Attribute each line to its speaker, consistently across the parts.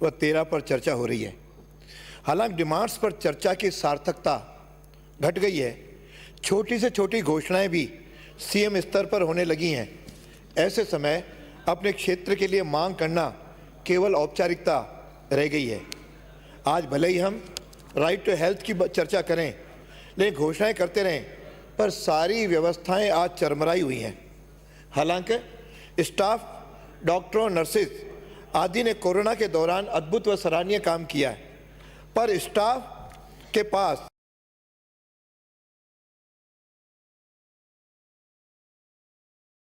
Speaker 1: व 13 पर चर्चा हो रही है। हालांकि डिमांड्स पर चर्चा की सार्थकता घट गई है। छोटी से छोटी घोषणाएं भी सीएम स्तर पर होने लगी हैं। ऐसे समय अपने क्षेत्र के लिए मांग करना केवल औपचारिकता रह गई है। आज भले ही हम राइट टू हेल्थ की चर्चा करें, लेकिन घोषणाएं करते रहें, पर सारी व्यवस्थाएं आज चरमराई हुई हैं। हालांकि स्टाफ, डॉक्टरों, नर्सेज आदि ने कोरोना के दौरान अद्भुत व सराहनीय काम किया है, पर स्टाफ के पास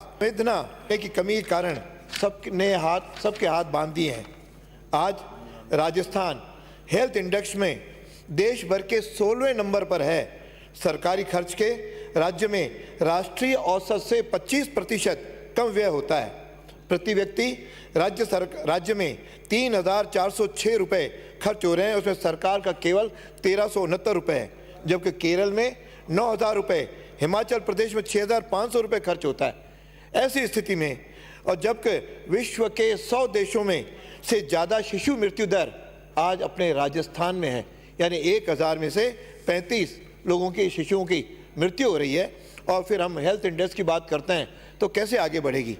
Speaker 1: संवेदना की कमी के कारण सबके हाथ बांध दिए हैं। आज राजस्थान हेल्थ इंडेक्स में देश भर के 16वें नंबर पर है। सरकारी खर्च के राज्य में राष्ट्रीय औसत से 25% कम व्यय होता है। प्रति व्यक्ति राज्य में 3,406 रुपये खर्च हो रहे हैं। उसमें सरकार का केवल 1,369 रुपये है, जबकि केरल में 9,000 रुपये, हिमाचल प्रदेश में 6,500 रुपये खर्च होता है। ऐसी स्थिति में और जबकि विश्व के 100 देशों में से ज़्यादा शिशु मृत्यु दर आज अपने राजस्थान में है, यानी 1,000 में से 35 लोगों की शिशुओं की मृत्यु हो रही है। और फिर हम हेल्थ इंडेक्स की बात करते हैं तो कैसे आगे बढ़ेगी।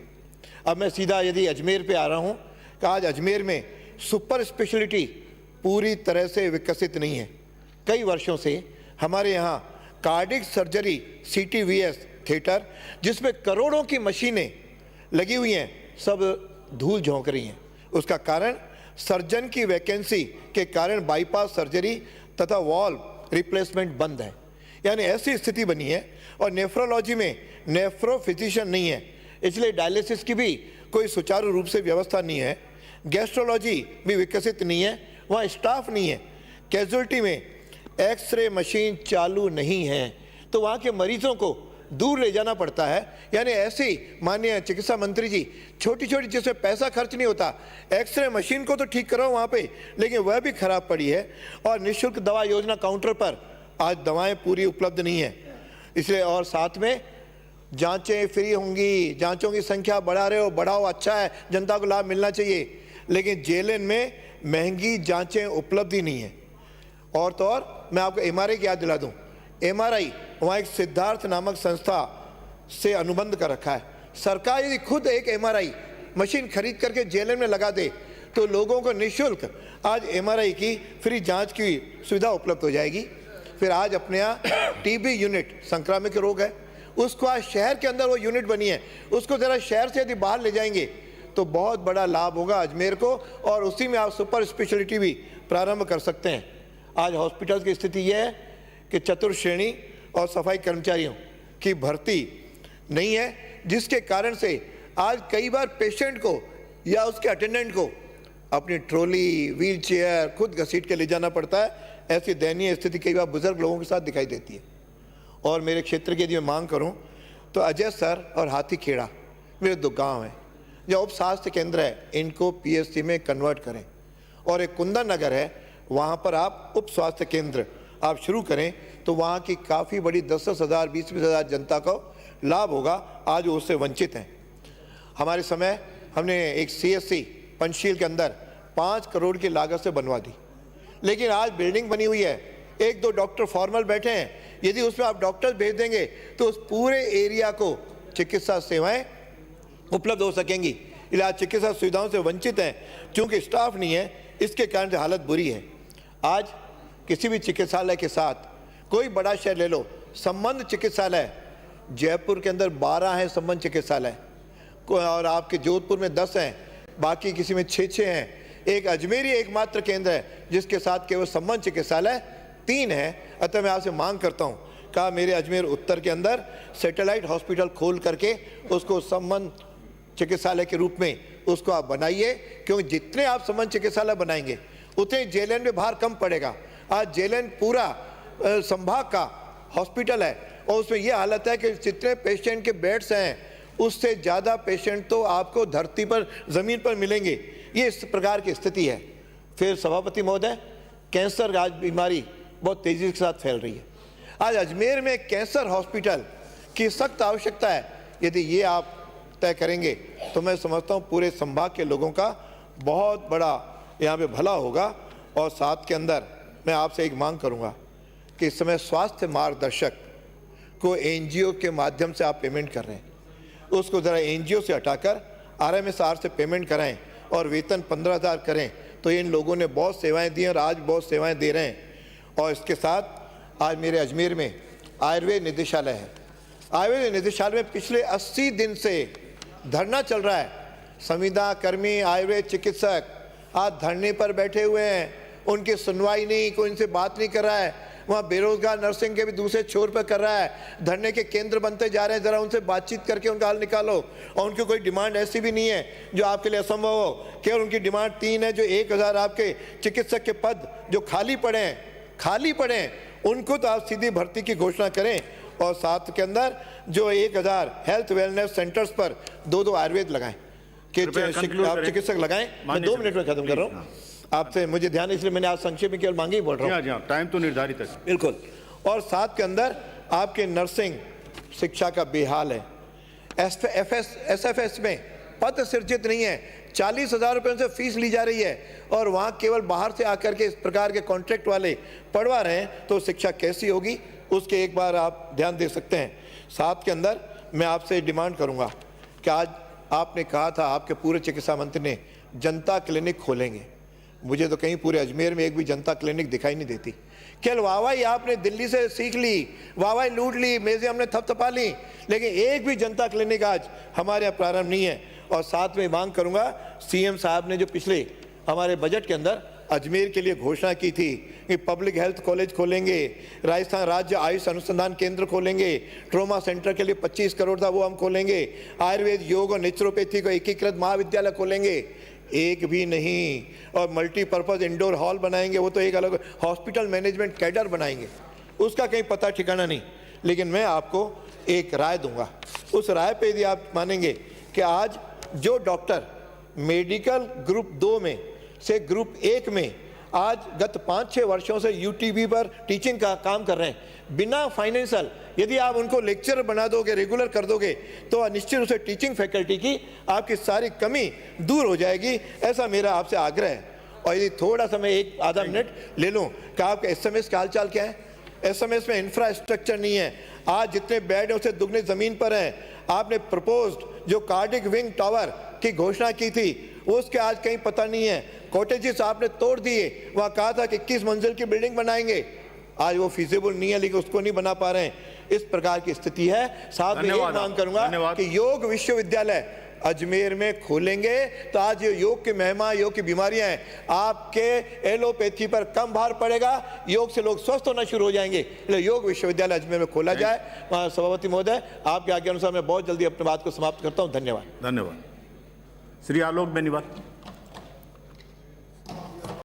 Speaker 1: अब मैं सीधा यदि अजमेर पे आ रहा हूँ कि आज अजमेर में सुपर स्पेशलिटी पूरी तरह से विकसित नहीं है। कई वर्षों से हमारे यहाँ कार्डिक सर्जरी CTVS थिएटर, जिसमें करोड़ों की मशीनें लगी हुई हैं, सब धूल झोंक रही हैं। उसका कारण सर्जन की वैकेंसी के कारण बाईपास सर्जरी तथा वॉल्व रिप्लेसमेंट बंद है, यानी ऐसी स्थिति बनी है। और नेफ्रोलॉजी में नेफ्रो फिजिशियन नहीं है, इसलिए डायलिसिस की भी कोई सुचारू रूप से व्यवस्था नहीं है। गैस्ट्रोलॉजी भी विकसित नहीं है, वहाँ स्टाफ नहीं है। कैजुअल्टी में एक्सरे मशीन चालू नहीं है, तो वहाँ के मरीजों को दूर ले जाना पड़ता है। यानी ऐसी माननीय चिकित्सा मंत्री जी, छोटी छोटी जिसमें पैसा खर्च नहीं होता, एक्सरे मशीन को तो ठीक कराओ वहाँ पे, लेकिन वह भी खराब पड़ी है। और निःशुल्क दवा योजना काउंटर पर आज दवाएं पूरी उपलब्ध नहीं है, इसलिए। और साथ में जांचें फ्री होंगी, जांचों की संख्या बढ़ा रहे हो, बढ़ाओ, अच्छा है, जनता को लाभ मिलना चाहिए, लेकिन जेएलएन में महंगी जांचें उपलब्ध ही नहीं है। और तो और मैं आपको MRI की याद दिला दूँ। MRI वहाँ एक सिद्धार्थ नामक संस्था से अनुबंध कर रखा है। सरकार यदि खुद एक MRI मशीन खरीद करके जेएलएन में लगा दे तो लोगों को निःशुल्क आज MRI की फ्री जांच की सुविधा उपलब्ध हो जाएगी। फिर आज अपने यहाँ TB यूनिट, संक्रामक रोग है, उसको आज शहर के अंदर वो यूनिट बनी है, उसको ज़रा शहर से यदि बाहर ले जाएंगे तो बहुत बड़ा लाभ होगा अजमेर को, और उसी में आप सुपर स्पेशलिटी भी प्रारंभ कर सकते हैं। आज हॉस्पिटल की स्थिति यह है कि चतुर्थ श्रेणी और सफाई कर्मचारियों की भर्ती नहीं है, जिसके कारण से आज कई बार पेशेंट को या उसके अटेंडेंट को अपनी ट्रॉली, व्हील चेयर खुद घसीट के ले जाना पड़ता है। ऐसी दयनीय स्थिति कई बार बुजुर्ग लोगों के साथ दिखाई देती है। और मेरे क्षेत्र की यदि मैं मांग करूं तो अजय सर और हाथीखेड़ा मेरे 2 गांव हैं, जो उप स्वास्थ्य केंद्र है, इनको PSC में कन्वर्ट करें। और एक कुंदन नगर है, वहाँ पर आप उप स्वास्थ्य केंद्र आप शुरू करें तो वहाँ की काफ़ी बड़ी 10-10 हज़ार 20-20 हज़ार जनता को लाभ होगा। आज वो उससे वंचित हैं। हमारे समय हमने एक CSC पंचशील के अंदर 5 करोड़ की लागत से बनवा दी, लेकिन आज बिल्डिंग बनी हुई है, 1-2 डॉक्टर फॉर्मल बैठे हैं। यदि उसमें आप डॉक्टर भेज देंगे तो उस पूरे एरिया को चिकित्सा सेवाएं उपलब्ध हो सकेंगी। इलाज चिकित्सा सुविधाओं से वंचित हैं, क्योंकि स्टाफ नहीं है, इसके कारण से हालत बुरी है। आज किसी भी चिकित्सालय के साथ, कोई बड़ा शहर ले लो, संबंध चिकित्सालय जयपुर के अंदर 12 हैं संबंध चिकित्सालय, और आपके जोधपुर में 10 हैं, बाकी किसी में 6-6 हैं। एक अजमेरी एकमात्र केंद्र है जिसके साथ केवल संबंध चिकित्सालय 3 है। अतः मैं आपसे मांग करता हूँ कि मेरे अजमेर उत्तर के अंदर सैटेलाइट हॉस्पिटल खोल करके उसको संबंध चिकित्सालय के रूप में उसको आप बनाइए, क्योंकि जितने आप संबंध चिकित्सालय बनाएंगे उतने जेएलएन में भार कम पड़ेगा। आज जेएलएन पूरा संभाग का हॉस्पिटल है और उसमें यह हालत है कि जितने पेशेंट के बेड्स हैं उससे ज़्यादा पेशेंट तो आपको धरती पर, ज़मीन पर मिलेंगे। ये इस प्रकार की स्थिति है। फिर सभापति महोदय, कैंसर आज बीमारी बहुत तेज़ी के साथ फैल रही है। आज अजमेर में कैंसर हॉस्पिटल की सख्त आवश्यकता है। यदि ये आप तय करेंगे तो मैं समझता हूँ पूरे संभाग के लोगों का बहुत बड़ा यहाँ पे भला होगा। और साथ के अंदर मैं आपसे एक मांग करूँगा कि इस समय स्वास्थ्य मार्गदर्शक को एनजीओ के माध्यम से आप पेमेंट कर रहे हैं, उसको ज़रा एनजीओ से हटाकर आरएमएसआर से पेमेंट कराएं और वेतन 15,000 करें। तो इन लोगों ने बहुत सेवाएं दी हैं और आज बहुत सेवाएं दे रहे हैं। और इसके साथ आज मेरे अजमेर में आयुर्वेद निदेशालय है। आयुर्वेद निदेशालय में पिछले 80 दिन से धरना चल रहा है। संविदा कर्मी, आयुर्वेद चिकित्सक आज धरने पर बैठे हुए हैं, उनकी सुनवाई नहीं, कोई इनसे बात नहीं कर रहा है। वहाँ बेरोजगार नर्सिंग के भी दूसरे छोर पर कर रहा है। धरने के केंद्र बनते जा रहे हैं, ज़रा उनसे बातचीत करके उनका हल निकालो। और उनकी कोई डिमांड ऐसी भी नहीं है जो आपके लिए असंभव हो। केवल उनकी डिमांड 3 है, जो 1000 आपके चिकित्सक के पद जो खाली पड़े हैं उनको तो आप सीधी भर्ती की घोषणा करें। और साथ के अंदर जो 1000 हेल्थ वेलनेस सेंटर्स पर 2 आयुर्वेद लगाएं कि आप चिकित्सक लगाएं। मैं 2 मिनट में खत्म कर रहा हूँ आपसे, मुझे ध्यान है इसलिए मैंने आज संक्षेप में केवल मांगी ही बोल रहा हूँ।
Speaker 2: टाइम तो निर्धारित है
Speaker 1: बिल्कुल। और साथ के अंदर आपके नर्सिंग शिक्षा का बेहाल है। SFS में पद सृजित नहीं है, 40,000 रुपये से फीस ली जा रही है और वहाँ केवल बाहर से आकर के इस प्रकार के कॉन्ट्रैक्ट वाले पढ़वा रहे हैं, तो शिक्षा कैसी होगी उसके एक बार आप ध्यान दे सकते हैं। साथ के अंदर मैं आपसे डिमांड करूँगा कि आज आपने कहा था, आपके पूर्व चिकित्सा मंत्री ने जनता क्लिनिक खोलेंगे। मुझे तो कहीं पूरे अजमेर में एक भी जनता क्लिनिक दिखाई नहीं देती। केवल वाहवाही आपने दिल्ली से सीख ली, वाहवाही लूट ली, मेज़ें हमने थपथपा ली, लेकिन एक भी जनता क्लिनिक आज हमारे यहाँ प्रारंभ नहीं है। और साथ में मांग करूँगा, सीएम साहब ने जो पिछले हमारे बजट के अंदर अजमेर के लिए घोषणा की थी कि पब्लिक हेल्थ कॉलेज खोलेंगे, राजस्थान राज्य आयुष अनुसंधान केंद्र खोलेंगे, ट्रोमा सेंटर के लिए 25 करोड़ था वो हम खोलेंगे, आयुर्वेद, योग और नेचुरोपैथी को एकीकृत महाविद्यालय खोलेंगे, एक भी नहीं। और मल्टीपर्पज़ इंडोर हॉल बनाएंगे, वो तो एक अलग हॉस्पिटल मैनेजमेंट कैडर बनाएंगे, उसका कहीं पता ठिकाना नहीं। लेकिन मैं आपको एक राय दूंगा, उस राय पे यदि आप मानेंगे कि आज जो डॉक्टर मेडिकल ग्रुप 2 में से ग्रुप 1 में आज गत 5-6 वर्षों से यूटीबी पर टीचिंग का काम कर रहे हैं बिना फाइनेंशियल, यदि आप उनको लेक्चर बना दोगे, रेगुलर कर दोगे, तो निश्चित रूप से टीचिंग फैकल्टी की आपकी सारी कमी दूर हो जाएगी। ऐसा मेरा आपसे आग्रह है। और यदि थोड़ा सा मैं 1-आधा मिनट ले लूँ कि आपका SMS का हालचाल क्या है। SMS में इंफ्रास्ट्रक्चर नहीं है। आज जितने बेड हैं उससे दुगनी ज़मीन पर हैं। आपने प्रपोज्ड जो कार्डिक विंग टावर की घोषणा की थी उसके आज कहीं पता नहीं है। कॉटेजेस आपने तोड़ दिए, वहाँ कहा था कि 21 मंजिल की बिल्डिंग बनाएंगे, आज वो फिजिबल नहीं है, लेकिन उसको नहीं बना पा रहे हैं। इस प्रकार की स्थिति है। साथ में ये मांग करूंगा कि योग विश्वविद्यालय अजमेर में खोलेंगे तो आज ये योग की महिमा, योग की बीमारियां हैं, आपके एलोपैथी पर कम भार पड़ेगा, योग से लोग स्वस्थ होना शुरू हो जाएंगे। इसलिए योग विश्वविद्यालय अजमेर में खोला जाए। सभापति महोदय, आपके आज्ञा अनुसार मैं बहुत जल्दी अपनी बात को समाप्त करता हूं। धन्यवाद।
Speaker 2: धन्यवाद। श्री आलोक बेनीवाल।